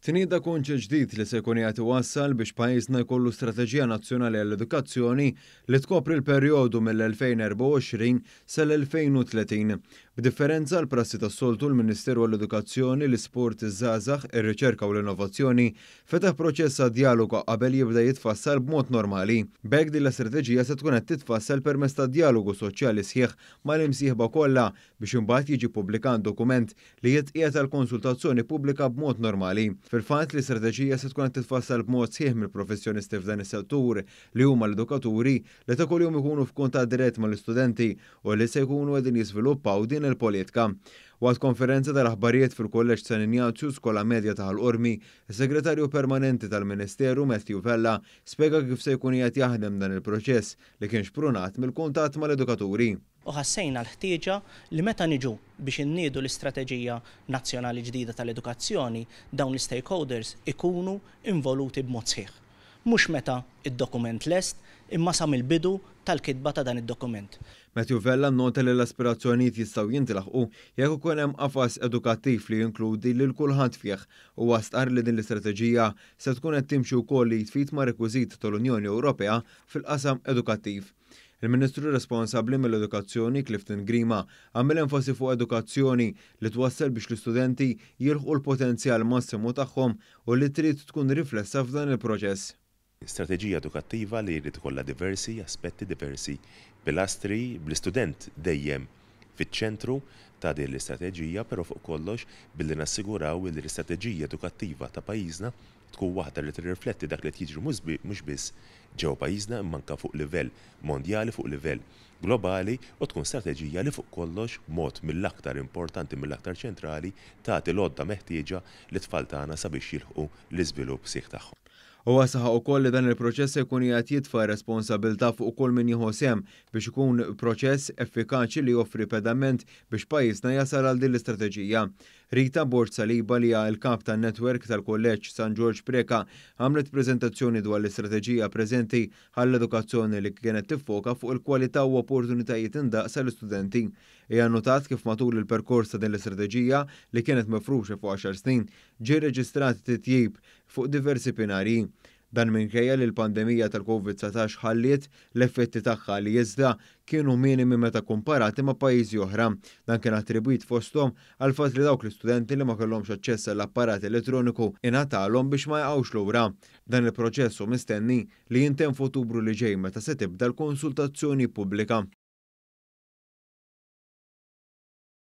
Tnieda kunċ ġdid li se jkun jagħti wassal biex pajjiżna jkollu strateġija nazzjonali għall-edukazzjoni li tkopri l-perjodu mill-2024 sal-2030. B'differenza l-prassi tas-soltu l-Ministeru għall-Edukazzjoni, l-Isport, iż-żgħażagħ, ir-Riċerka u l-Innovazzjoni fetaħ proċess ta' dialogu qabel jibda jitfassal b'mod normali. B'hekk din l-istrateġija se tkun qed titfassal permezz ta' dialogu soċjali sħiħ mal-imsieħba kollha biex imbagħad jiġi pubblikat dokument li jitqiegħed għall-konsultazzjoni pubblika b'mod normali. Fil-fatt l-istrateġija se tkun qed titfassal b'mod sħiħ mill-professjonisti f'dan is-settur li huma l-edukaturi li ta' kuljum ikunu f'kuntatt dirett mal-istudenti u li se jkunu qegħdin jiżviluppaw din il-politika. Waqt konferenza tal-aħbarijiet fil-Kolleġġ San Ignazju Skola Medja ta' Ħalqormi, is-Segretarju Permanenti tal-Ministeru Matthew Vella spjega kif se jkun qiegħed jaħdem dan il-proċess li kien xprunat mill-kuntatt mal-edukaturi. U ħassejna l-ħtieġa li meta niġu biex inniedu l-istrateġija nazzjonali ġdida tal-edukazzjoni dawn l-stakeholders ikunu involuti b'mod sħiħ. Mhux meta id-dokument lest imma sa mill-bidu tal-kitba ta' dan id-dokument. Matthew Vella nnota li l-aspirazzjonijiet jistgħu jintilħqu jekk ikun hemm qafas edukattiv li jinkludi lil kulħadd fih u wasqar li din l-istrateġija se tkun qed timxi wkoll li jtfit ma' rekwiżiti tal-Unjoni Ewropea fil-qasam edukattiv. Il-Ministru responsabbli mill-Edukazzjoni Clifton Grima għamel enfasi fuq edukazzjoni li twassal biex l-istudenti jilħqu l-potenzjal massimu tagħhom u li trid tkun riflessa f'dan il-proċess. Strateġija edukattiva li jrid ikollha diversi aspetti diversi pilastri bl-istudent dejjem fiċ-ċentru ta' din l-istrateġija, però fuq kollox billi nassiguraw li l-istrateġija edukattiva ta' pajjiżna tkun waħda li tirrifletti dak li jiġri mhux biss ġew pajjiżna imma anke fuq livell mondjali, fuq livell globali u tkun strateġija li fuq kollox mod mill-aktar importanti mill-aktar ċentrali tagħti l-għodda meħtieġa li tfal tagħna sabiex jilħqu l-iżvilupp sieħ tagħhom. Huwa saħaq ukoll li dan il-proċess se jkun qiegħed jitfa' responsabilità fuq ukoll min jieħu sehem biex ikun proċess effikaċi li joffri pedament biex pajjiżna jasal għal din l-istrateġija. Rita Bord Saliba li hija l-kap tan-netwerk tal-Kolleġġ San George Preka għamlet preżentazzjoni dwar l-istrateġija preżenti għall-edukazzjoni li kienet tiffoka fuq il-kwalità u opportunitajiet indaqsa l-istudenti. Hija notat kif matul il-perkors ta' din l-istrateġija li kienet mefruxa fuq 10 snin ġie reġistrat titjib fuq diversi pinarji. Dan minkejja li l-pandemija tal-COVID-19 ħalliet l-effetti tagħha li iżda kienu minimi meta komparati ma' pajjiżi oħra. Dan kien attribwit fosthom għal fatt li dawk l-istudenti li ma kellhomx aċċess għall-apparat elettroniku ingħatalhom biex ma jaqgħux lura. Dan il-proċess hu mistenni li jintemm f'Ottubru li ġej meta se tibda l-konsultazzjoni pubblika.